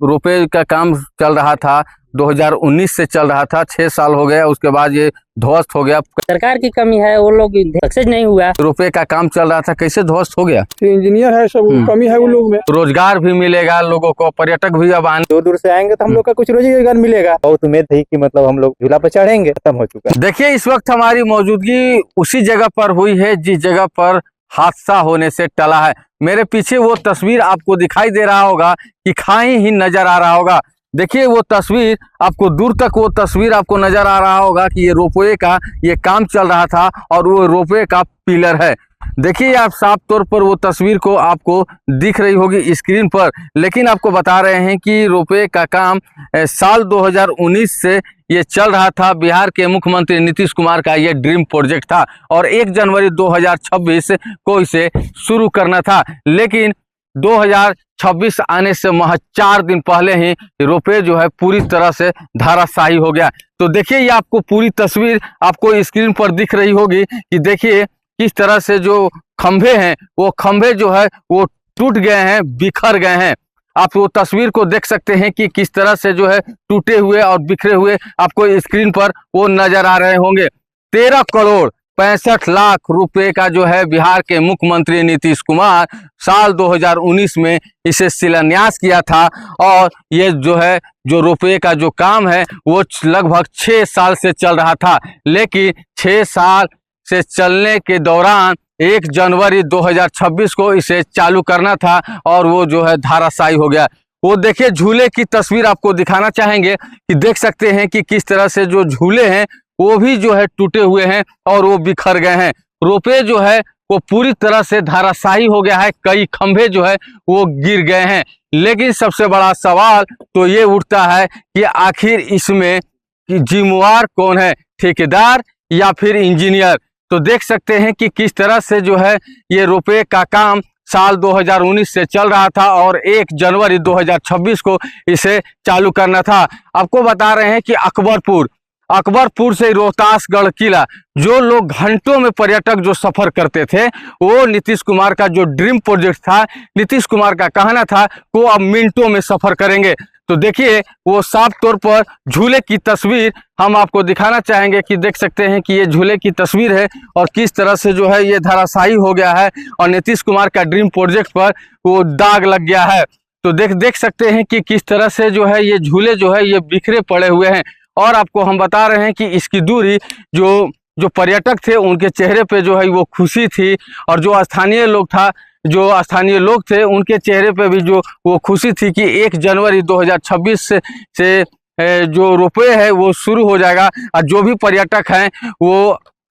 Ropeway का काम चल रहा था, 2019 से चल रहा था, 6 साल हो गया, उसके बाद ये ध्वस्त हो गया। सरकार की कमी है, वो लोग सक्सेस नहीं हुआ। रोपवे का काम चल रहा था, कैसे ध्वस्त हो गया? इंजीनियर है, सब कमी है उन लोग में। रोजगार भी मिलेगा लोगों को, पर्यटक भी अब आने दूर दूर से आएंगे तो हम लोग का कुछ रोजगार मिलेगा। बहुत उम्मीद थी कि मतलब हम लोग झूला पर चढ़ेंगे, खत्म हो चुका है। देखिए, इस वक्त हमारी मौजूदगी उसी जगह पर हुई है जिस जगह पर हादसा होने से टला है। मेरे पीछे वो तस्वीर आपको दिखाई दे रहा होगा कि खाई ही नजर आ रहा होगा। देखिए वो तस्वीर, आपको दूर तक वो तस्वीर आपको नजर आ रहा होगा कि ये रोपवे का ये काम चल रहा था और वो रोपवे का पिलर है। देखिए आप साफ तौर पर वो तस्वीर को आपको दिख रही होगी स्क्रीन पर, लेकिन आपको बता रहे हैं कि रोपवे का काम साल 2019 से ये चल रहा था। बिहार के मुख्यमंत्री नीतीश कुमार का ये ड्रीम प्रोजेक्ट था और 1 जनवरी 2026 को इसे शुरू करना था, लेकिन 2026 आने से महज 4 दिन पहले ही रोपवे जो है पूरी तरह से धराशायी हो गया। तो देखिए ये आपको पूरी तस्वीर आपको स्क्रीन पर दिख रही होगी कि देखिए किस तरह से जो खंभे हैं वो खंभे जो है वो टूट गए हैं, बिखर गए हैं। आप वो तस्वीर को देख सकते हैं कि किस तरह से जो है टूटे हुए और बिखरे हुए आपको स्क्रीन पर वो नजर आ रहे होंगे। 13 करोड़ 65 लाख रुपए का जो है बिहार के मुख्यमंत्री नीतीश कुमार साल 2019 में इसे शिलान्यास किया था और ये जो है जो रोपवे का जो काम है वो लगभग 6 साल से चल रहा था, लेकिन 6 साल से चलने के दौरान 1 जनवरी 2026 को इसे चालू करना था और वो जो है धराशायी हो गया। वो देखिए झूले की तस्वीर आपको दिखाना चाहेंगे कि देख सकते हैं कि किस तरह से जो झूले हैं वो भी जो है टूटे हुए हैं और वो बिखर गए हैं। रोपवे जो है वो पूरी तरह से धराशायी हो गया है, कई खंभे जो है वो गिर गए हैं। लेकिन सबसे बड़ा सवाल तो ये उठता है कि आखिर इसमें जिम्मेवार कौन है, ठेकेदार या फिर इंजीनियर? तो देख सकते हैं कि किस तरह से जो है ये रोपवे का काम साल 2019 से चल रहा था और 1 जनवरी 2026 को इसे चालू करना था। आपको बता रहे हैं कि अकबरपुर से रोहतासगढ़ किला, जो लोग घंटों में पर्यटक जो सफर करते थे, वो नीतीश कुमार का जो ड्रीम प्रोजेक्ट था, नीतीश कुमार का कहना था वो अब मिनटों में सफर करेंगे। तो देखिए वो साफ तौर पर झूले की तस्वीर हम आपको दिखाना चाहेंगे कि देख सकते हैं कि ये झूले की तस्वीर है और किस तरह से जो है ये धराशायी हो गया है और नीतीश कुमार का ड्रीम प्रोजेक्ट पर वो दाग लग गया है। तो देख सकते हैं कि किस तरह से जो है ये झूले जो है ये बिखरे पड़े हुए हैं और आपको हम बता रहे हैं कि इसकी दूरी जो पर्यटक थे उनके चेहरे पे जो है वो खुशी थी और जो स्थानीय लोग थे उनके चेहरे पे भी जो वो खुशी थी कि 1 जनवरी 2026 से जो रोपवे है वो शुरू हो जाएगा और जो भी पर्यटक हैं वो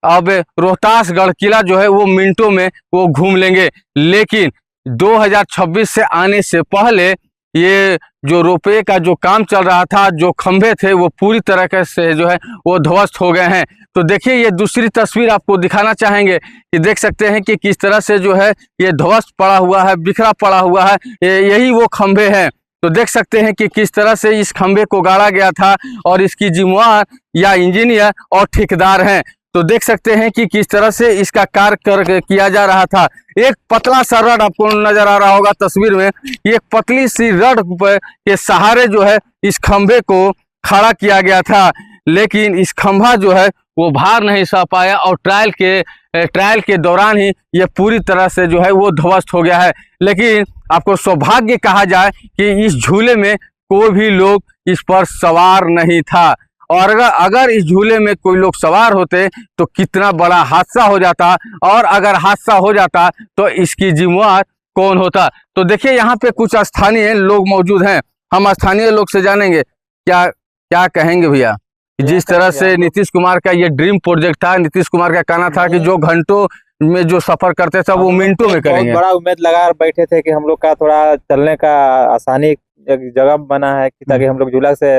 अब रोहतासगढ़ किला जो है वो मिनटों में वो घूम लेंगे। लेकिन 2026 से आने से पहले ये जो रोपवे का जो काम चल रहा था, जो खंभे थे वो पूरी तरह से जो है वो ध्वस्त हो गए हैं। तो देखिए ये दूसरी तस्वीर आपको दिखाना चाहेंगे कि देख सकते हैं कि किस तरह से जो है ये ध्वस्त पड़ा हुआ है, बिखरा पड़ा हुआ है, यही वो खंभे हैं। तो देख सकते हैं कि किस तरह से इस खंभे को गाड़ा गया था और इसकी जिम्मेवार या इंजीनियर और ठेकेदार हैं। तो देख सकते हैं कि किस तरह से इसका कार्य किया जा रहा था। एक पतला सा रड आपको नजर आ रहा होगा तस्वीर में, एक पतली सी रड के सहारे जो है इस खंभे को खड़ा किया गया था, लेकिन इस खंभा जो है वो भार नहीं सह पाया और ट्रायल के दौरान ही ये पूरी तरह से जो है वो ध्वस्त हो गया है। लेकिन आपको सौभाग्य कहा जाए कि इस झूले में कोई भी लोग इस पर सवार नहीं था और अगर इस झूले में कोई लोग सवार होते तो कितना बड़ा हादसा हो जाता और अगर हादसा हो जाता तो इसकी जिम्मेवार कौन होता। तो देखिए यहाँ पे कुछ स्थानीय लोग मौजूद हैं, हम स्थानीय लोग से जानेंगे क्या कहेंगे भैया। जिस तरह से नीतीश कुमार का ये ड्रीम प्रोजेक्ट था, नीतीश कुमार का कहना था कि जो घंटों में जो सफर करते थे वो मिनटों में करेंगे। बड़ा उम्मीद लगा बैठे थे कि हम लोग का थोड़ा चलने का आसानी एक जगह बना है कि ताकि हम लोग झूला से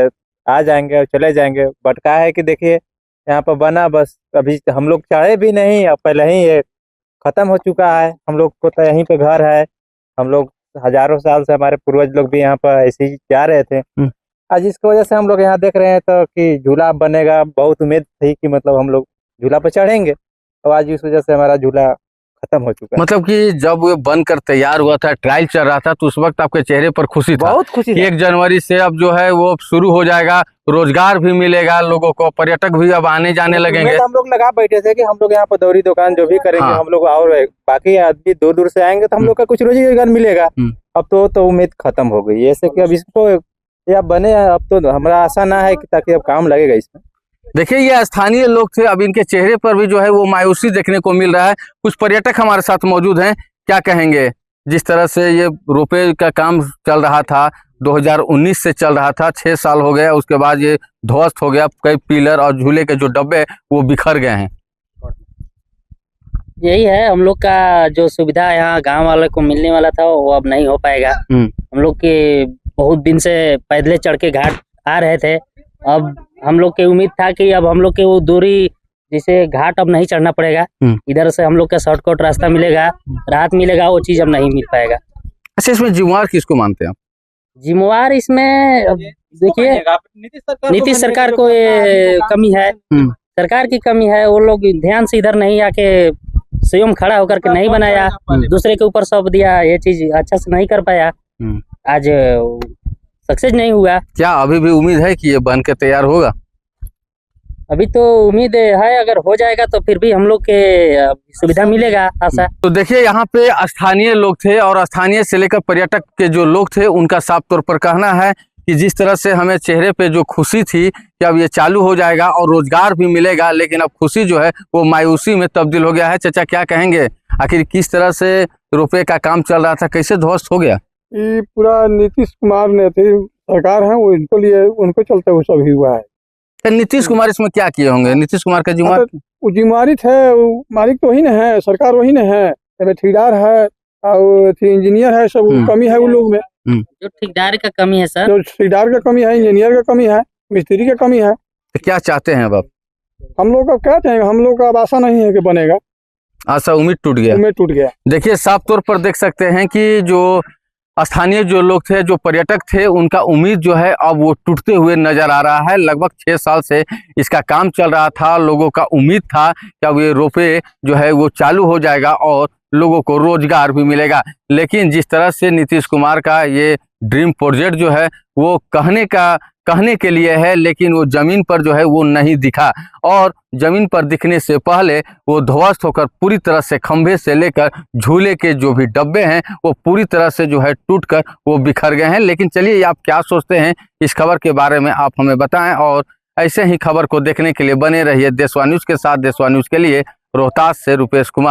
आ जाएंगे और चले जाएंगे। बट क्या है कि देखिए यहाँ पर बना, बस अभी हम लोग चढ़े भी नहीं और पहले ही ये खत्म हो चुका है। हम लोग को तो यहीं पे घर है, हम लोग हजारों साल से हमारे पूर्वज लोग भी यहाँ पर ऐसे ही जा रहे थे। आज इसकी वजह से हम लोग यहाँ देख रहे हैं तो कि झूला बनेगा, बहुत उम्मीद थी कि मतलब हम लोग झूला पर चढ़ेंगे और आज इस वजह से हमारा झूला खत्म हो चुका है। मतलब कि जब वो बनकर तैयार हुआ था, ट्रायल चल रहा था, तो उस वक्त आपके चेहरे पर खुशी था। बहुत खुशी है। 1 जनवरी से अब जो है वो शुरू हो जाएगा, रोजगार भी मिलेगा लोगों को, पर्यटक भी अब आने जाने लगेंगे। हम लोग लगा बैठे थे कि हम लोग यहाँ पर दौरी दुकान जो भी करेंगे हाँ। हम लोग, और बाकी आदमी दूर दूर से आएंगे तो हम लोग का कुछ रोजगार मिलेगा। अब तो उम्मीद खत्म हो गई, ऐसे कि अब इसको या बने, अब तो हमारा आशा ना है कि ताकि अब काम लगेगा इसमें। देखिए ये स्थानीय लोग थे, अब इनके चेहरे पर भी जो है वो मायूसी देखने को मिल रहा है। कुछ पर्यटक हमारे साथ मौजूद हैं, क्या कहेंगे? जिस तरह से ये रोपवे का काम चल रहा था, 2019 से चल रहा था, 6 साल हो गया, उसके बाद ये ध्वस्त हो गया, कई पिलर और झूले के जो डब्बे वो बिखर गए हैं। यही है, हम लोग का जो सुविधा यहाँ गांव वाले को मिलने वाला था वो अब नहीं हो पाएगा। हम लोग के बहुत दिन से पैदले चढ़ के घाट आ रहे थे, अब हम लोग की उम्मीद था कि अब हम लोग के वो दूरी जैसे घाट अब नहीं चढ़ना पड़ेगा, इधर से हम लोग का शॉर्टकट रास्ता मिलेगा, राहत मिलेगा, वो चीज अब नहीं मिल पाएगा। अच्छा, इसमें जिम्मेवार किसको मानते हैं आप? जिम्मेवार इसमें अब देखिए नीतीश सरकार को ये कमी है, सरकार की कमी है। वो लोग ध्यान से इधर नहीं आके स्वयं खड़ा होकर के नहीं बनाया, दूसरे के ऊपर सौंप दिया, ये चीज अच्छा से नहीं कर पाया, आज सक्सेस नहीं हुआ। क्या अभी भी उम्मीद है कि ये बन के तैयार होगा? अभी तो उम्मीद है, अगर हो जाएगा तो फिर भी हम लोग के सुविधा मिलेगा, आशा। तो देखिए यहाँ पे स्थानीय लोग थे और स्थानीय से लेकर पर्यटक के जो लोग थे उनका साफ तौर पर कहना है कि जिस तरह से हमें चेहरे पे जो खुशी थी कि अब ये चालू हो जाएगा और रोजगार भी मिलेगा, लेकिन अब खुशी जो है वो मायूसी में तब्दील हो गया है। चाचा क्या कहेंगे, आखिर किस तरह से रोपवे का काम चल रहा था, कैसे ध्वस्त हो गया? ये पूरा नीतीश कुमार ने थे, सरकार है वो, इनको लिए उनको चलते हुए सब ही हुआ है। तो नीतीश कुमार इसमें क्या किए होंगे? नीतीश कुमार का जिम्मेवार वो जिम्मेवारी है, वो मालिक तो वही न है, सरकार वही न है, ठेकेदार है और इंजीनियर है, सब कमी है उन लोग में। जो ठेकेदार का कमी है सर, जो ठेकेदार का कमी है, इंजीनियर का कमी है, मिस्त्री का कमी है। तो क्या चाहते हैं अब आप? हम लोग का क्या चाहेंगे, हम लोग का अब आशा नहीं है कि बनेगा, आशा उम्मीद टूट गया, उम्मीद टूट गया। देखिए साफ तौर पर देख सकते हैं कि जो स्थानीय जो लोग थे, जो पर्यटक थे, उनका उम्मीद जो है अब वो टूटते हुए नजर आ रहा है। लगभग 6 साल से इसका काम चल रहा था, लोगों का उम्मीद था कि अब ये रोपवे जो है वो चालू हो जाएगा और लोगों को रोजगार भी मिलेगा, लेकिन जिस तरह से नीतीश कुमार का ये ड्रीम प्रोजेक्ट जो है वो कहने के लिए है, लेकिन वो जमीन पर जो है वो नहीं दिखा, और जमीन पर दिखने से पहले वो ध्वस्त होकर पूरी तरह से खंभे से लेकर झूले के जो भी डब्बे हैं वो पूरी तरह से जो है टूटकर वो बिखर गए हैं। लेकिन चलिए आप क्या सोचते हैं इस खबर के बारे में आप हमें बताएं, और ऐसे ही खबर को देखने के लिए बने रहिए देशवा न्यूज़ के साथ। देशवा न्यूज़ के लिए रोहतास से रुपेश कुमार।